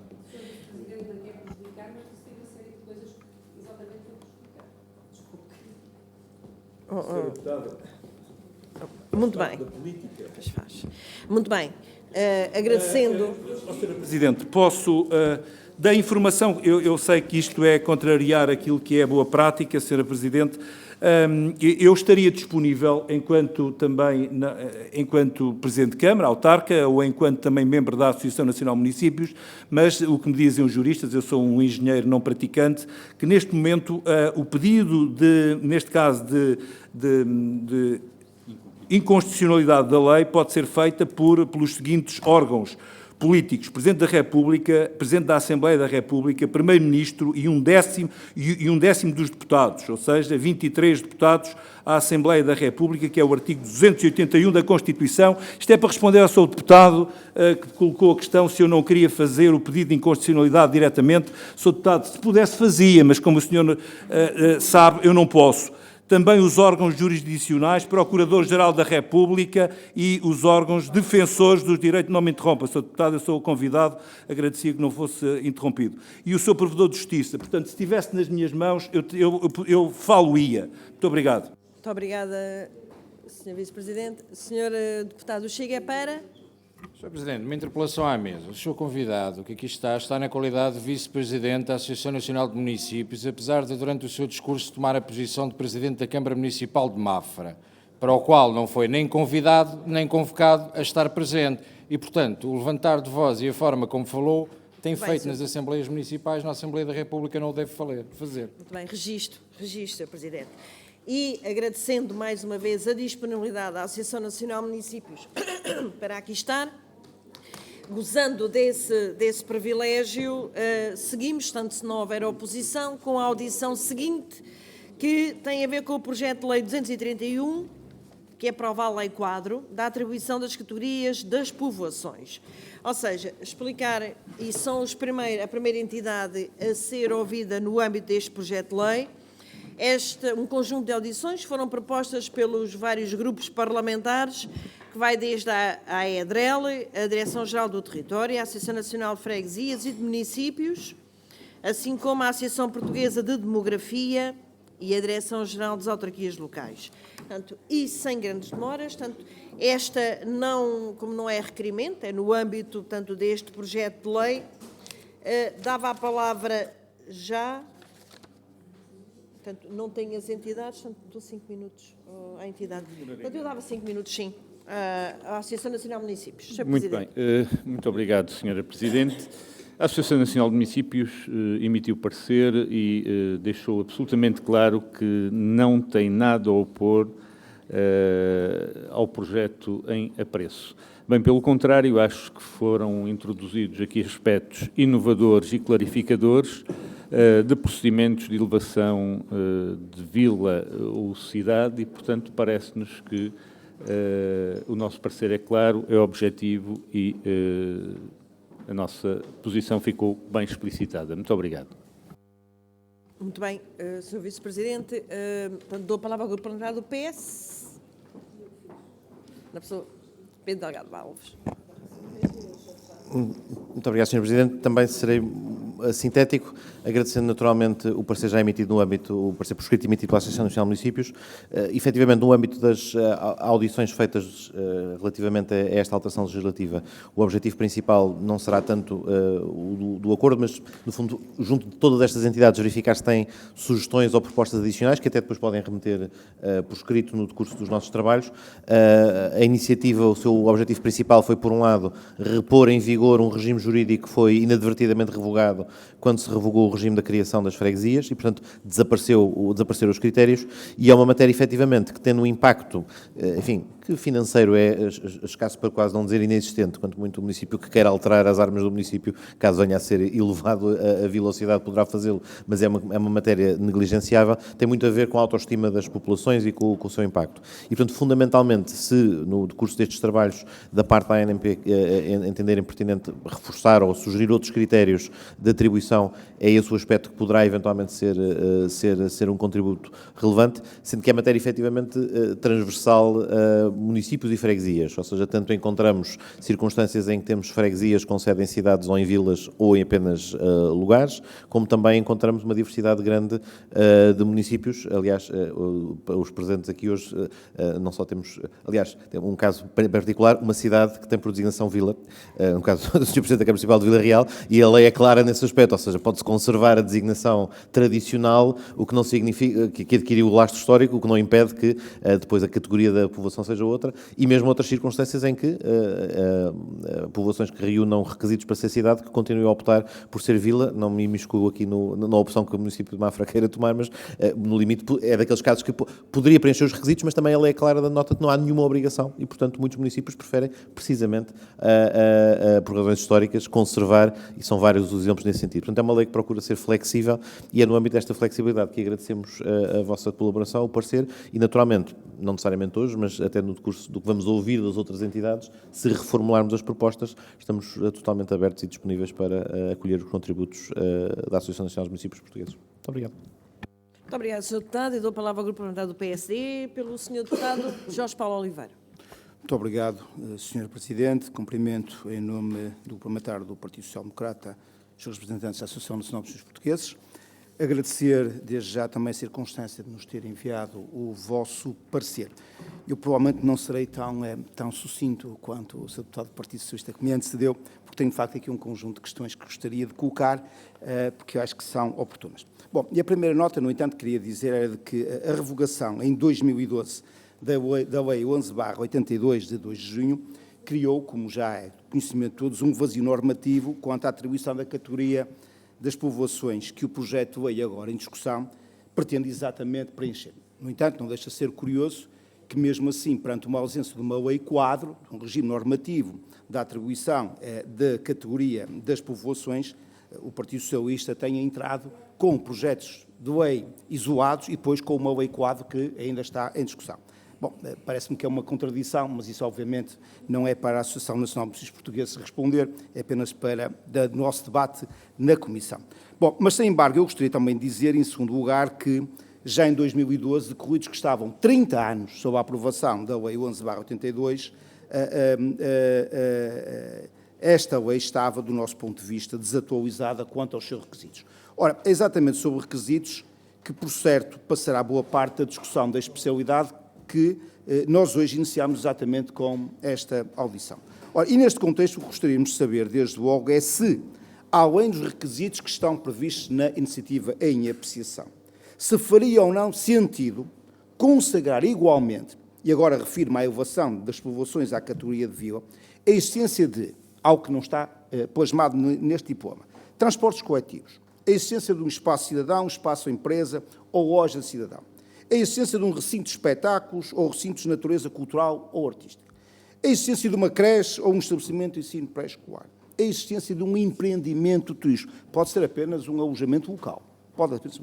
Muito bem. Muito bem. Agradecendo. Sra. Presidente, posso, da informação, eu sei que isto é contrariar aquilo que é boa prática, Sra. Presidente, eu estaria disponível, enquanto Presidente de Câmara, autarca, ou enquanto também membro da Associação Nacional de Municípios, mas o que me dizem os juristas, eu sou um engenheiro não praticante, que neste momento o pedido neste caso de inconstitucionalidade da lei pode ser feita pelos seguintes órgãos políticos: Presidente da República, Presidente da Assembleia da República, Primeiro-Ministro e um décimo dos deputados, ou seja, 23 deputados à Assembleia da República, que é o artigo 281 da Constituição. Isto é para responder ao seu deputado que colocou a questão se eu não queria fazer o pedido de inconstitucionalidade diretamente. Sr. deputado, se pudesse fazia, mas como o senhor sabe, eu não posso. Também os órgãos jurisdicionais, Procurador-Geral da República e os órgãos defensores dos direitos. Não me interrompa, Sr. Deputado, eu sou o convidado, agradecia que não fosse interrompido. E o Sr. Provedor de Justiça. Portanto, se estivesse nas minhas mãos, eu falo-ia. Muito obrigado. Muito obrigada, Sr. Vice-Presidente. Sr. Deputado, chega é para... Sr. Presidente, uma interpelação à mesa. O senhor convidado, que aqui está na qualidade de Vice-Presidente da Associação Nacional de Municípios, apesar de, durante o seu discurso, tomar a posição de Presidente da Câmara Municipal de Mafra, para o qual não foi nem convidado, nem convocado a estar presente. E, portanto, o levantar de voz e a forma como falou, tem feito nas Assembleias Municipais, na Assembleia da República não o deve fazer. Muito bem, registro, Sr. Presidente. E agradecendo mais uma vez a disponibilidade da Associação Nacional de Municípios para aqui estar, gozando desse privilégio, seguimos, tanto se não houver oposição, com a audição seguinte, que tem a ver com o projeto de lei 231, que aprova a Lei Quadro da atribuição das categorias das povoações. Ou seja, explicar, e são a primeira entidade a ser ouvida no âmbito deste projeto de lei. Um conjunto de audições foram propostas pelos vários grupos parlamentares, que vai desde a EDREL, a Direção-Geral do Território, a Associação Nacional de Freguesias e de Municípios, assim como a Associação Portuguesa de Demografia e a Direção-Geral das Autarquias Locais. Portanto, e sem grandes demoras, portanto, esta, como não é requerimento, é no âmbito, portanto, deste projeto de lei, dava a palavra já... Portanto, não tenho as entidades, portanto, dou 5 minutos à entidade. Portanto, eu dava 5 minutos, sim. à Associação Nacional de Municípios. Sr. Muito Presidente. bem. Muito obrigado, Sra. Presidente. A Associação Nacional de Municípios emitiu parecer e deixou absolutamente claro que não tem nada a opor ao projeto em apreço. Bem, pelo contrário, acho que foram introduzidos aqui aspectos inovadores e clarificadores de procedimentos de elevação de vila ou cidade e, portanto, parece-nos que o nosso parecer é claro, é objetivo e a nossa posição ficou bem explicitada. Muito obrigado. Muito bem, Sr. Vice-Presidente. Dou a palavra ao Grupo Parlamentar do PS. Na pessoa Pedro Delgado Alves. Muito obrigado, Sr. Presidente. Também serei sintético, agradecendo naturalmente o parecer já emitido no âmbito, o parecer por escrito emitido pela Associação Nacional de Municípios, efetivamente no âmbito das audições feitas relativamente a esta alteração legislativa. O objetivo principal não será tanto o do acordo, mas, no fundo, junto de todas estas entidades, verificar se têm sugestões ou propostas adicionais, que até depois podem remeter por escrito no decurso dos nossos trabalhos. A iniciativa, o seu objetivo principal foi, por um lado, repor em vigor um regime jurídico que foi inadvertidamente revogado quando se revogou o regime da criação das freguesias e, portanto, desapareceram os critérios, e é uma matéria, efetivamente, que tendo um impacto, enfim, que financeiro é escasso para quase não dizer inexistente, quanto muito o município que quer alterar as armas do município, caso venha a ser elevado a velocidade, poderá fazê-lo, mas é uma matéria negligenciável, tem muito a ver com a autoestima das populações e com o seu impacto. E, portanto, fundamentalmente, se no decurso destes trabalhos da parte da ANMP entenderem pertinente reforçar ou sugerir outros critérios de atribuição, é esse o aspecto que poderá eventualmente ser um contributo relevante, sendo que é matéria efetivamente transversal municípios e freguesias, ou seja, tanto encontramos circunstâncias em que temos freguesias com sede em cidades ou em vilas ou em apenas lugares, como também encontramos uma diversidade grande de municípios. Aliás, os presentes aqui hoje não só temos, aliás, tem um caso particular, uma cidade que tem por designação vila, no caso do Sr. Presidente da Câmara Municipal de Vila Real, e a lei é clara nesse aspecto, ou seja, pode-se conservar a designação tradicional, o que não significa que adquiriu o lastro histórico, o que não impede que depois a categoria da povoação seja outra, e mesmo outras circunstâncias em que povoações que reúnam requisitos para ser cidade, que continuem a optar por ser vila. Não me imiscuo aqui na opção que o município de Mafra queira tomar, mas no limite é daqueles casos que poderia preencher os requisitos, mas também a lei é clara da nota que não há nenhuma obrigação e, portanto, muitos municípios preferem, precisamente, por razões históricas, conservar, e são vários os exemplos nesse sentido. Portanto, é uma lei que procura ser flexível e é no âmbito desta flexibilidade que agradecemos a vossa colaboração, o parecer, e naturalmente, não necessariamente hoje, mas até no decurso do que vamos ouvir das outras entidades, se reformularmos as propostas, estamos totalmente abertos e disponíveis para acolher os contributos da Associação Nacional dos Municípios Portugueses. Muito obrigado. Muito obrigado, Sr. Deputado. E dou a palavra ao Grupo Parlamentar do PSD pelo Sr. Deputado Jorge Paulo Oliveira. Muito obrigado, Sr. Presidente. Cumprimento em nome do parlamentar do Partido Social Democrata os representantes da Associação Nacional dos Municípios Portugueses. Agradecer desde já também a circunstância de nos ter enviado o vosso parecer. Eu provavelmente não serei tão sucinto quanto o Sr. Deputado do Partido Socialista que me antecedeu, porque tenho de facto aqui um conjunto de questões que gostaria de colocar, porque eu acho que são oportunas. Bom, e a primeira nota, no entanto, queria dizer era de que a revogação em 2012 da Lei 11/82 de 2 de junho criou, como já é conhecimento de todos, um vazio normativo quanto à atribuição da categoria das povoações que o projeto de lei agora em discussão pretende exatamente preencher. No entanto, não deixa de ser curioso que, mesmo assim, perante uma ausência de uma lei-quadro, um regime normativo da atribuição da categoria das povoações, o Partido Socialista tenha entrado com projetos de lei isolados e depois com uma lei-quadro que ainda está em discussão. Bom, parece-me que é uma contradição, mas isso obviamente não é para a Associação Nacional de Municípios Portugueses responder, é apenas para o nosso debate na Comissão. Bom, mas sem embargo eu gostaria também de dizer, em segundo lugar, que já em 2012, decorridos que estavam 30 anos sob a aprovação da Lei 11/82, esta lei estava, do nosso ponto de vista, desatualizada quanto aos seus requisitos. Ora, é exatamente sobre requisitos que, por certo, passará boa parte da discussão da especialidade que nós hoje iniciamos exatamente com esta audição. Ora, e neste contexto o que gostaríamos de saber, desde logo, é se, além dos requisitos que estão previstos na iniciativa em apreciação, se faria ou não sentido consagrar igualmente e agora refiro-me à elevação das povoações à categoria de vila, a existência de, algo que não está plasmado neste diploma, transportes coletivos, a existência de um espaço cidadão, um espaço empresa ou loja de cidadão, a existência de um recinto de espetáculos ou recintos de natureza cultural ou artística, a existência de uma creche ou um estabelecimento de ensino pré-escolar, a existência de um empreendimento turístico, pode ser apenas um alojamento local, pode apenas.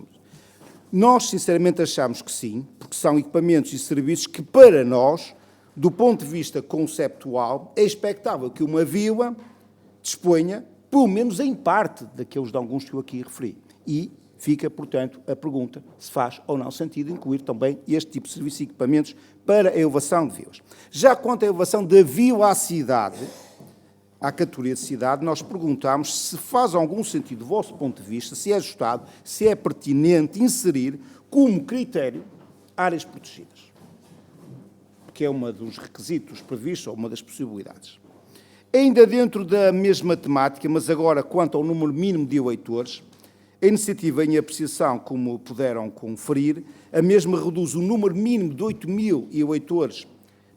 Nós, sinceramente, achamos que sim, porque são equipamentos e serviços que, para nós, do ponto de vista conceptual, é expectável que uma vila disponha, pelo menos em parte, daqueles de alguns que eu aqui referi. E fica, portanto, a pergunta se faz ou não sentido incluir também este tipo de serviços e equipamentos para a elevação de vilas. Já quanto à elevação da vila à cidade, à categoria de cidade, nós perguntamos se faz algum sentido, do vosso ponto de vista, se é ajustado, se é pertinente inserir como critério áreas protegidas, que é um dos requisitos previstos, ou uma das possibilidades. Ainda dentro da mesma temática, mas agora quanto ao número mínimo de eleitores, a iniciativa em apreciação, como puderam conferir, a mesma reduz o número mínimo de 8.000 eleitores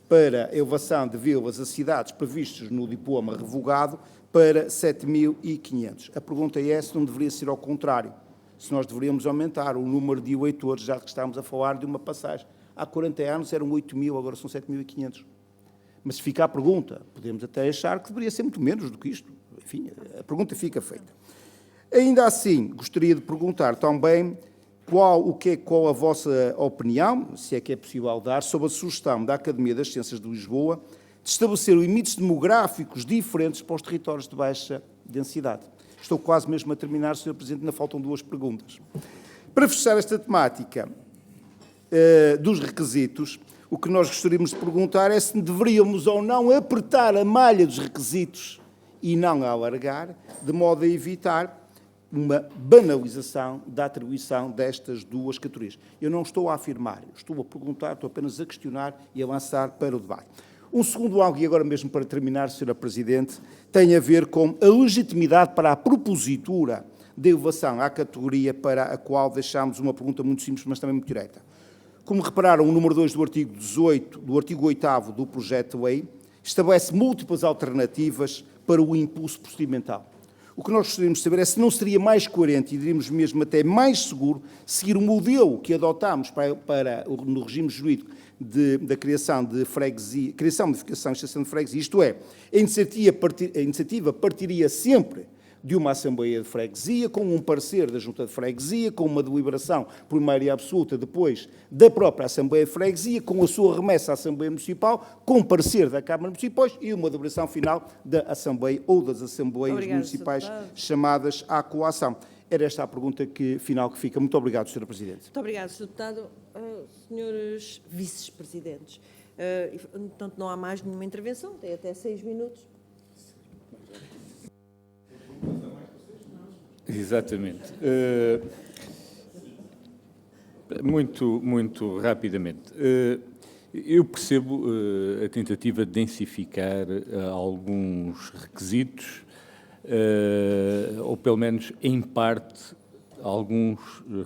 para a elevação de vilas a cidades previstos no diploma revogado para 7.500. A pergunta é se não deveria ser ao contrário, se nós deveríamos aumentar o número de eleitores, já que estamos a falar de uma passagem. Há 40 anos eram 8.000, agora são 7.500. Mas fica a pergunta, podemos até achar que deveria ser muito menos do que isto. Enfim, a pergunta fica feita. Ainda assim, gostaria de perguntar também qual a vossa opinião, se é que é possível dar, sobre a sugestão da Academia das Ciências de Lisboa de estabelecer limites demográficos diferentes para os territórios de baixa densidade. Estou quase mesmo a terminar, Sr. Presidente, ainda faltam 2 perguntas. Para fechar esta temática dos requisitos, o que nós gostaríamos de perguntar é se deveríamos ou não apertar a malha dos requisitos e não a alargar, de modo a evitar uma banalização da atribuição destas 2 categorias. Eu não estou a afirmar, estou a perguntar, estou apenas a questionar e a lançar para o debate. Um segundo algo, e agora mesmo para terminar, Sra. Presidente, tem a ver com a legitimidade para a propositura de elevação à categoria para a qual deixámos uma pergunta muito simples, mas também muito direta. Como repararam, o número 2 do artigo 18, do artigo 8º do projeto de lei, estabelece múltiplas alternativas para o impulso procedimental. O que nós gostaríamos de saber é se não seria mais coerente, e diríamos mesmo até mais seguro, seguir o modelo que adotámos no regime jurídico da criação de freguesia, criação, modificação e extensão de freguesia, isto é, a iniciativa partiria sempre de uma Assembleia de Freguesia, com um parecer da Junta de Freguesia, com uma deliberação por maioria absoluta depois da própria Assembleia de Freguesia, com a sua remessa à Assembleia Municipal, com parecer da Câmara Municipal e uma deliberação final da Assembleia ou das Assembleias Municipais chamadas à coação. Era esta a pergunta final que fica. Muito obrigado, Sr. Presidente. Muito obrigado, Sr. Deputado. Senhores Vice-Presidentes, portanto, não há mais nenhuma intervenção, tem até 6 minutos. Exatamente. Muito rapidamente. Eu percebo a tentativa de densificar alguns requisitos, ou pelo menos em parte alguns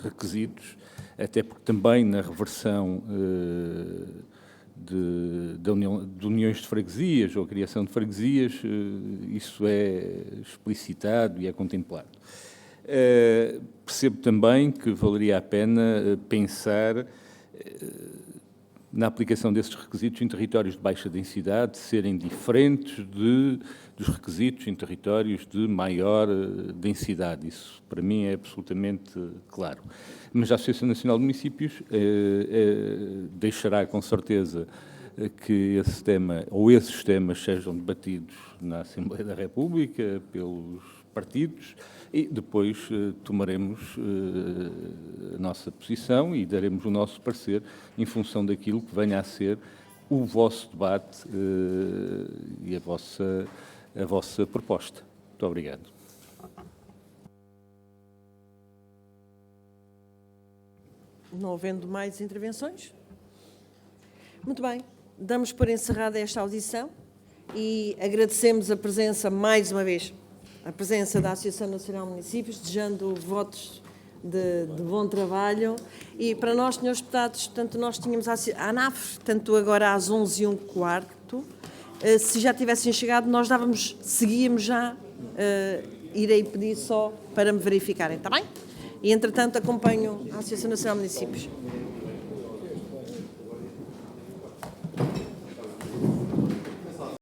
requisitos, até porque também na reversão de uniões de freguesias ou criação de freguesias, isso é explicitado e é contemplado. Percebo também que valeria a pena pensar na aplicação desses requisitos em territórios de baixa densidade, serem diferentes dos requisitos em territórios de maior densidade. Isso, para mim, é absolutamente claro. Mas a Associação Nacional de Municípios deixará, com certeza, que esse tema, ou esses temas, sejam debatidos na Assembleia da República, pelos partidos, e depois tomaremos a nossa posição e daremos o nosso parecer em função daquilo que venha a ser o vosso debate e a vossa proposta. Muito obrigado. Não havendo mais intervenções? Muito bem. Damos por encerrada esta audição e agradecemos a presença, mais uma vez, a presença da Associação Nacional de Municípios, desejando votos de bom trabalho. E para nós, senhores deputados, tanto nós tínhamos a ANAF, tanto agora às 11h15, se já tivessem chegado, nós seguíamos já, irei pedir só para me verificarem, está bem? E, entretanto, acompanho a Associação Nacional de Municípios.